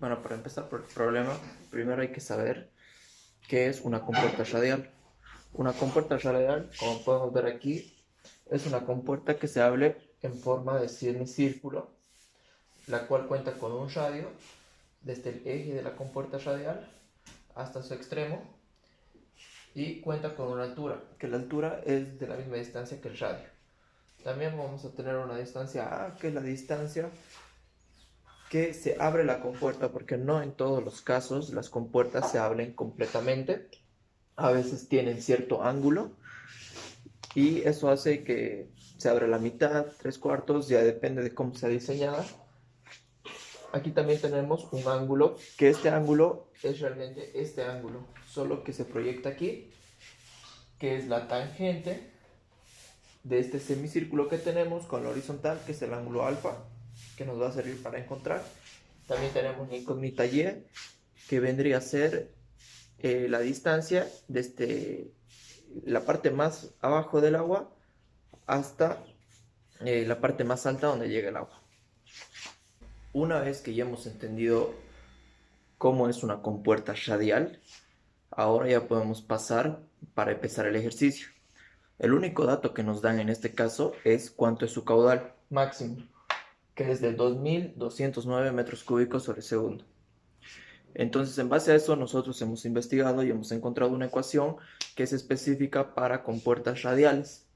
Bueno, para empezar por el problema, primero hay que saber qué es una compuerta radial. Una compuerta radial, como podemos ver aquí, es una compuerta que se abre en forma de semicírculo, la cual cuenta con un radio desde el eje de la compuerta radial hasta su extremo y cuenta con una altura, que la altura es de la misma distancia que el radio. También vamos a tener una distancia A, que es la distancia que se abre la compuerta, porque no en todos los casos las compuertas se abren completamente. A veces tienen cierto ángulo y eso hace que se abra la mitad, tres cuartos, ya depende de cómo sea diseñada. Aquí también tenemos un ángulo, que este ángulo es realmente este ángulo, solo que se proyecta aquí, que es la tangente de este semicírculo que tenemos con la horizontal, que es el ángulo alfa, que nos va a servir para encontrar. También tenemos la incógnita y, que vendría a ser la distancia desde la parte más abajo del agua hasta la parte más alta donde llega el agua. Una vez que ya hemos entendido cómo es una compuerta radial, ahora ya podemos pasar para empezar el ejercicio. El único dato que nos dan en este caso es cuánto es su caudal máximo, que es de 2.209 metros cúbicos sobre segundo. Entonces, en base a eso, nosotros hemos investigado y hemos encontrado una ecuación que es específica para compuertas radiales,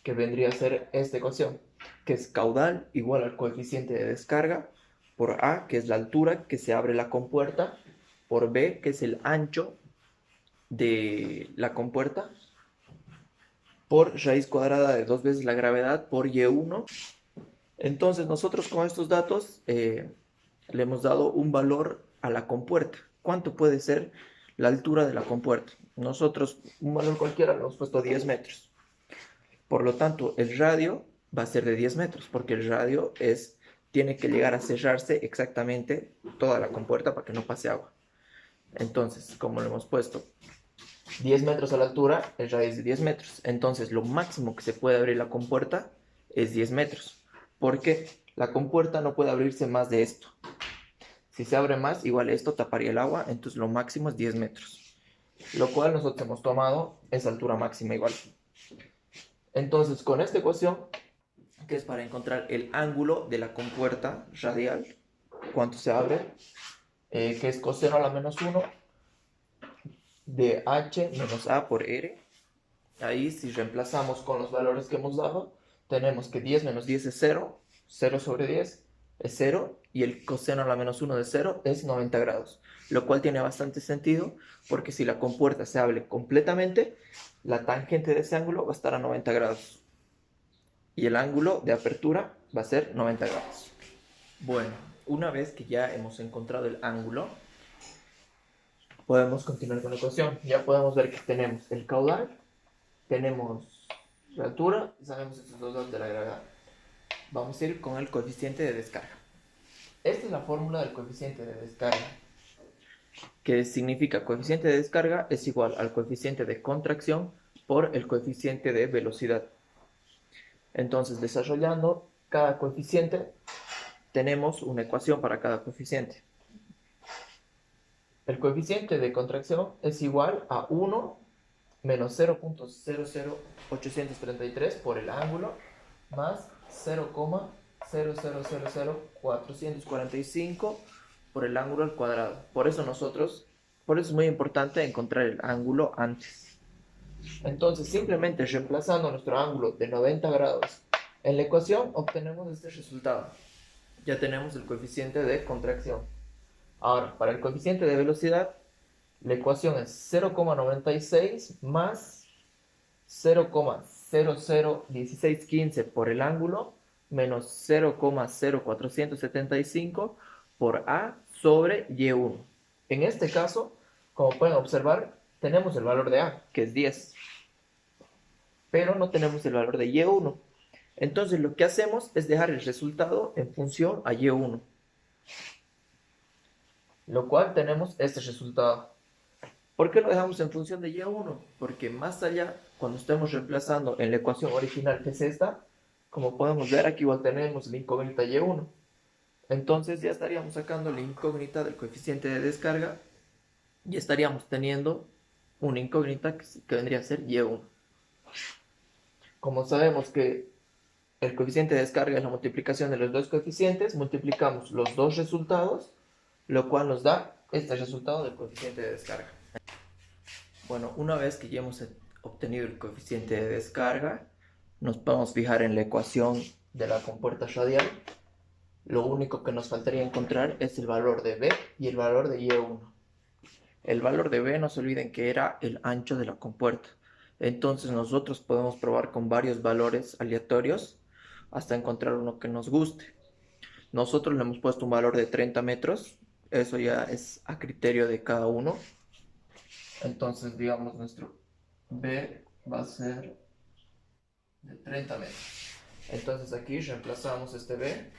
que vendría a ser esta ecuación, que es caudal igual al coeficiente de descarga por A, que es la altura que se abre la compuerta, por B, que es el ancho de la compuerta, por raíz cuadrada de 2 veces la gravedad por Y1. Entonces, nosotros con estos datos le hemos dado un valor a la compuerta. ¿Cuánto puede ser la altura de la compuerta? Nosotros, un valor cualquiera, le hemos puesto 10 metros. Por lo tanto, el radio va a ser de 10 metros, porque el radio tiene que llegar a cerrarse exactamente toda la compuerta para que no pase agua. Entonces, como le hemos puesto 10 metros a la altura, el radio es de 10 metros. Entonces, lo máximo que se puede abrir la compuerta es 10 metros, porque la compuerta no puede abrirse más de esto. Si se abre más, igual esto taparía el agua, entonces lo máximo es 10 metros. Lo cual nosotros hemos tomado esa altura máxima igual. Entonces, con esta ecuación, que es para encontrar el ángulo de la compuerta radial, cuánto se abre, que es coseno a la menos 1 de h menos a por r. Ahí, si reemplazamos con los valores que hemos dado, tenemos que 10 menos 10 es 0, 0 sobre 10 es 0, y el coseno a la menos 1 de 0 es 90 grados, lo cual tiene bastante sentido, porque si la compuerta se abre completamente, la tangente de ese ángulo va a estar a 90 grados, y el ángulo de apertura va a ser 90 grados. Bueno, una vez que ya hemos encontrado el ángulo, podemos continuar con la ecuación. Ya podemos ver que tenemos el caudal, tenemos la altura y sabemos estos dos datos de la gravedad. Vamos a ir con el coeficiente de descarga. Esta es la fórmula del coeficiente de descarga, que significa coeficiente de descarga es igual al coeficiente de contracción por el coeficiente de velocidad. Entonces, desarrollando cada coeficiente, tenemos una ecuación para cada coeficiente. El coeficiente de contracción es igual a 1 menos 0.00833 por el ángulo más 0,0000445 por el ángulo al cuadrado. Por eso es muy importante encontrar el ángulo antes. Entonces, simplemente reemplazando nuestro ángulo de 90 grados en la ecuación, obtenemos este resultado. Ya tenemos el coeficiente de contracción. Ahora, para el coeficiente de velocidad, la ecuación es 0,96 más 0,001615 por el ángulo menos 0,0475 por A sobre Y1. En este caso, como pueden observar, tenemos el valor de A, que es 10, pero no tenemos el valor de Y1. Entonces lo que hacemos es dejar el resultado en función a Y1, lo cual tenemos este resultado. ¿Por qué lo dejamos en función de Y1? Porque más allá, cuando estemos reemplazando en la ecuación original, que es esta, como podemos ver, aquí igual tenemos la incógnita Y1. Entonces ya estaríamos sacando la incógnita del coeficiente de descarga y estaríamos teniendo una incógnita que vendría a ser Y1. Como sabemos que el coeficiente de descarga es la multiplicación de los dos coeficientes, multiplicamos los dos resultados, lo cual nos da este resultado del coeficiente de descarga. Bueno, una vez que ya hemos obtenido el coeficiente de descarga, nos podemos fijar en la ecuación de la compuerta radial. Lo único que nos faltaría encontrar es el valor de B y el valor de Y1. El valor de B, no se olviden que era el ancho de la compuerta. Entonces nosotros podemos probar con varios valores aleatorios hasta encontrar uno que nos guste. Nosotros le hemos puesto un valor de 30 metros. Eso ya es a criterio de cada uno. Entonces, digamos, nuestro B va a ser de 30 metros. Entonces aquí reemplazamos este B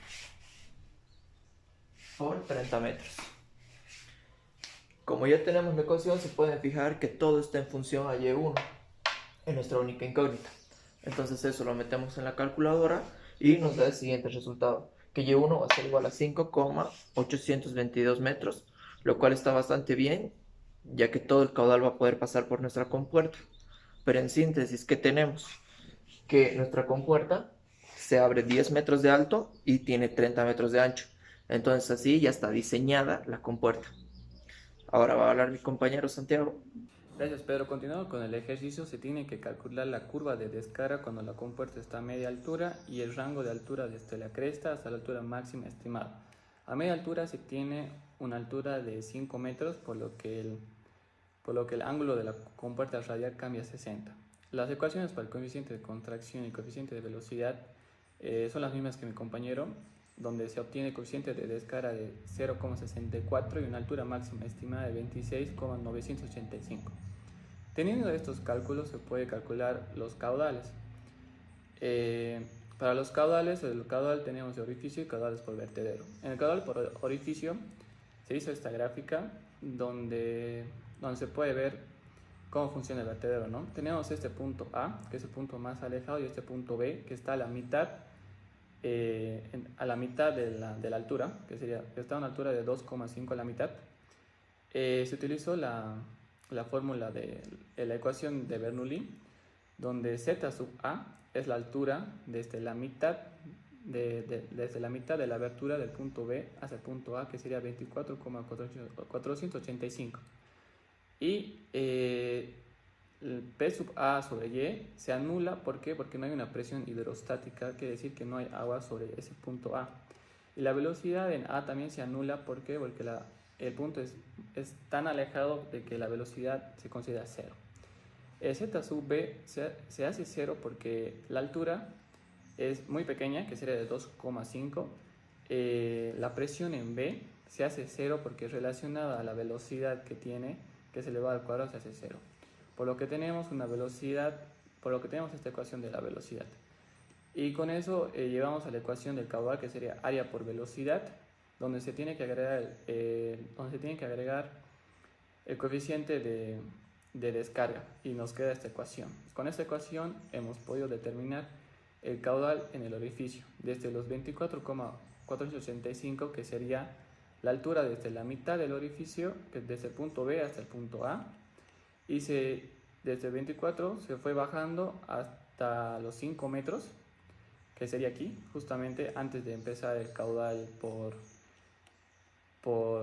por 30 metros. Como ya tenemos la ecuación, se pueden fijar que todo está en función a Y1, en nuestra única incógnita. Entonces eso lo metemos en la calculadora y nos da el siguiente resultado, que Y1 va a ser igual a 5,822 metros, lo cual está bastante bien, ya que todo el caudal va a poder pasar por nuestra compuerta. Pero en síntesis, ¿qué tenemos? Que nuestra compuerta se abre 10 metros de alto y tiene 30 metros de ancho. Entonces así ya está diseñada la compuerta. Ahora va a hablar mi compañero Santiago. Gracias, Pedro. Continuando con el ejercicio, se tiene que calcular la curva de descarga cuando la compuerta está a media altura y el rango de altura desde la cresta hasta la altura máxima estimada. A media altura se tiene una altura de 5 metros, por lo que el ángulo de la compuerta radial cambia a 60. Las ecuaciones para el coeficiente de contracción y el coeficiente de velocidad son las mismas que mi compañero, donde se obtiene el coeficiente de descarga de 0,64 y una altura máxima estimada de 26,985. Teniendo estos cálculos se puede calcular los caudales. Para los caudales, el caudal tenemos de orificio y caudales por vertedero. En el caudal por orificio se hizo esta gráfica donde se puede ver cómo funciona el vertedero, ¿no? Tenemos este punto A, que es el punto más alejado, y este punto B, que está a la mitad, de la altura, que está a una altura de 2,5 a la mitad. Se utilizó la fórmula de la ecuación de Bernoulli, donde z sub a es la altura desde la mitad de la abertura del punto B hacia el punto A, que sería 24,485. Y el P sub A sobre Y se anula. ¿Por qué? Porque no hay una presión hidrostática, quiere decir que no hay agua sobre ese punto A. Y la velocidad en A también se anula. ¿Por qué? Porque el punto es tan alejado de que la velocidad se considera cero. Z sub B se hace cero porque la altura es muy pequeña, que sería de 2,5. La presión en B se hace cero porque relacionada a la velocidad que tiene, que es elevado al cuadrado, se hace cero. Por lo que tenemos esta ecuación de la velocidad. Y con eso llegamos a la ecuación del caudal, que sería área por velocidad, donde se tiene que agregar el coeficiente de descarga, y nos queda esta ecuación. Con esta ecuación hemos podido determinar el caudal en el orificio desde los 24,485, que sería la altura desde la mitad del orificio, que desde el punto B hasta el punto A, y desde 24 se fue bajando hasta los 5 metros, que sería aquí, justamente antes de empezar el caudal por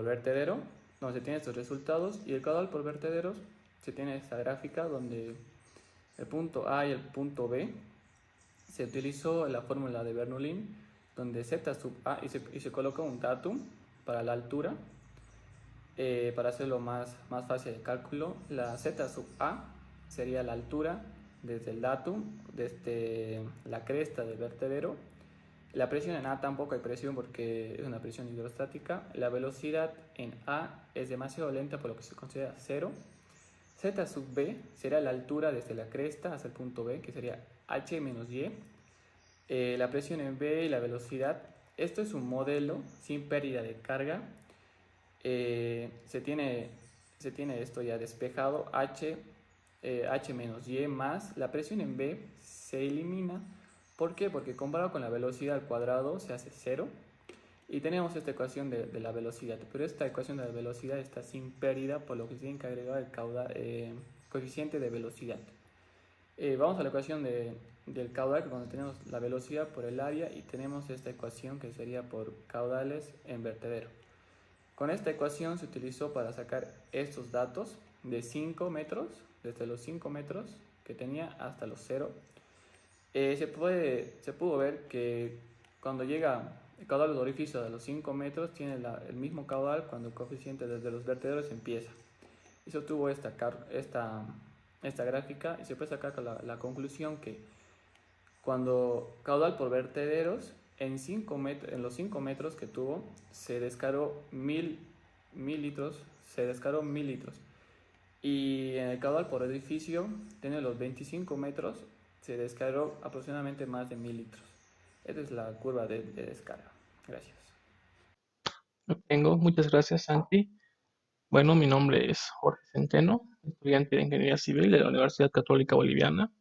vertedero, donde se tienen estos resultados. Y el caudal por vertederos se tiene esta gráfica donde el punto A y el punto B se utilizó la fórmula de Bernoulli, donde z sub a, y se coloca un datum para la altura, para hacerlo más fácil el cálculo. La z sub a sería la altura desde el datum, desde la cresta del vertedero. La presión en A tampoco hay presión porque es una presión hidrostática. La velocidad en A es demasiado lenta, por lo que se considera cero. Z sub B será la altura desde la cresta hasta el punto B, que sería H menos Y. La presión en B y la velocidad. Esto es un modelo sin pérdida de carga. Se tiene esto ya despejado. H menos Y más la presión en B se elimina. ¿Por qué? Porque comparado con la velocidad al cuadrado se hace cero. Y tenemos esta ecuación de la velocidad, pero esta ecuación de la velocidad está sin pérdida, por lo que se tiene que agregar el coeficiente de velocidad. Vamos a la ecuación del caudal, cuando tenemos la velocidad por el área y tenemos esta ecuación que sería por caudales en vertedero. Con esta ecuación se utilizó para sacar estos datos de 5 metros, desde los 5 metros que tenía hasta los 0. Se pudo ver que cuando llega el caudal del orificio de los 5 metros tiene el mismo caudal cuando el coeficiente desde los vertederos empieza. Y se obtuvo esta gráfica y se puede sacar la conclusión que cuando caudal por vertederos en los 5 metros que tuvo se descargó 1000 litros, y en el caudal por edificio tiene los 25 metros, se descargó aproximadamente más de 1000 litros. Esta es la curva de descarga. Gracias. Lo tengo. Muchas gracias, Santi. Bueno, mi nombre es Jorge Centeno, estudiante de Ingeniería Civil de la Universidad Católica Boliviana.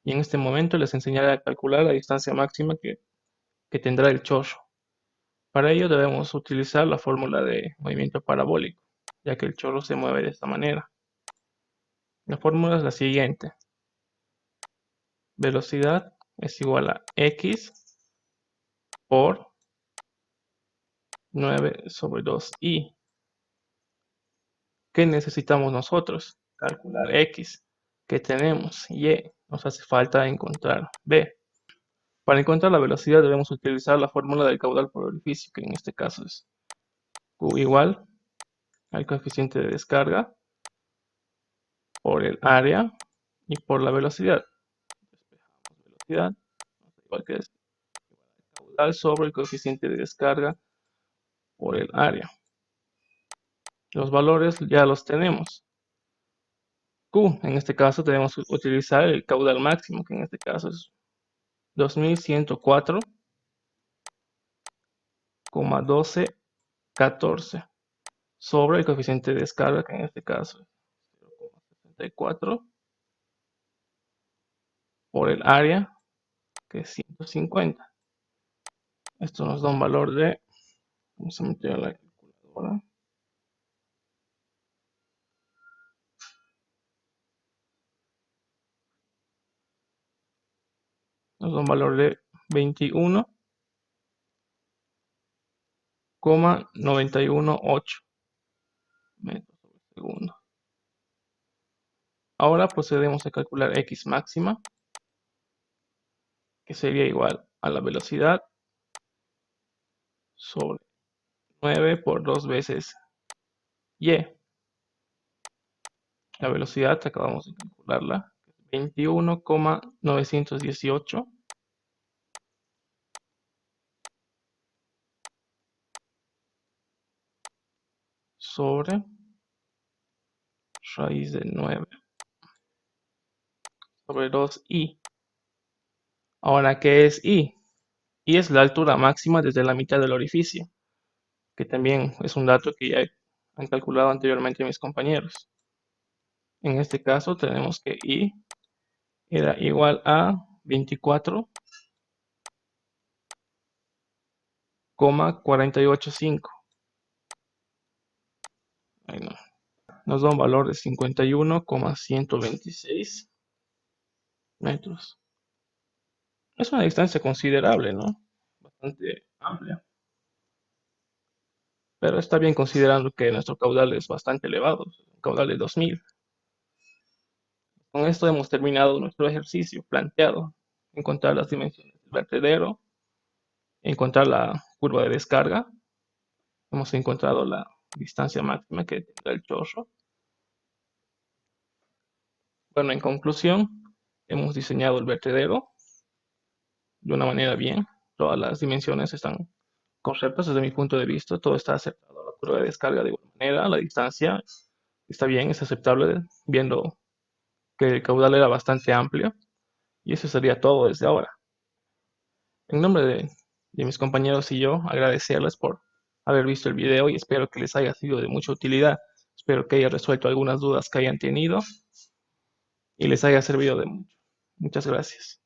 Y en este momento les enseñaré a calcular la distancia máxima que tendrá el chorro. Para ello debemos utilizar la fórmula de movimiento parabólico, ya que el chorro se mueve de esta manera. La fórmula es la siguiente. Velocidad es igual a x por 9/2i. ¿Qué necesitamos nosotros? Calcular x. ¿Qué tenemos? Y. Nos hace falta encontrar b. Para encontrar la velocidad debemos utilizar la fórmula del caudal por orificio, que en este caso es Q igual al coeficiente de descarga por el área y por la velocidad. Despejamos velocidad, igual que es caudal sobre el coeficiente de descarga por el área. Los valores ya los tenemos. Q, en este caso debemos utilizar el caudal máximo, que en este caso es 2104,1214 sobre el coeficiente de descarga, que en este caso es 0,64 por el área, que es 150. Esto nos da un valor de, vamos a meter a la calculadora, nos da un valor de 21,918 metros por segundo. Ahora procedemos a calcular x máxima, que sería igual a la velocidad sobre 9 por 2 veces y. La velocidad acabamos de calcularla, 21,918 sobre raíz de 9 sobre 2i. Ahora, ¿qué es i? I es la altura máxima desde la mitad del orificio, que también es un dato que ya han calculado anteriormente mis compañeros. En este caso tenemos que i era igual a 24,485. Ahí no. Nos da un valor de 51,126 metros. Es una distancia considerable, ¿no? Bastante amplia. Pero está bien considerando que nuestro caudal es bastante elevado, un caudal de 2000. Con esto hemos terminado nuestro ejercicio planteado. Encontrar las dimensiones del vertedero, encontrar la curva de descarga. Hemos encontrado la distancia máxima que tendrá el chorro. Bueno, en conclusión, hemos diseñado el vertedero de una manera bien. Todas las dimensiones están correctas desde mi punto de vista. Todo está aceptado. La curva de descarga de igual manera. La distancia está bien, es aceptable, viendo que el caudal era bastante amplio. Y eso sería todo desde ahora. En nombre de mis compañeros y yo, agradecerles por haber visto el video y espero que les haya sido de mucha utilidad. Espero que haya resuelto algunas dudas que hayan tenido y les haya servido de mucho. Muchas gracias.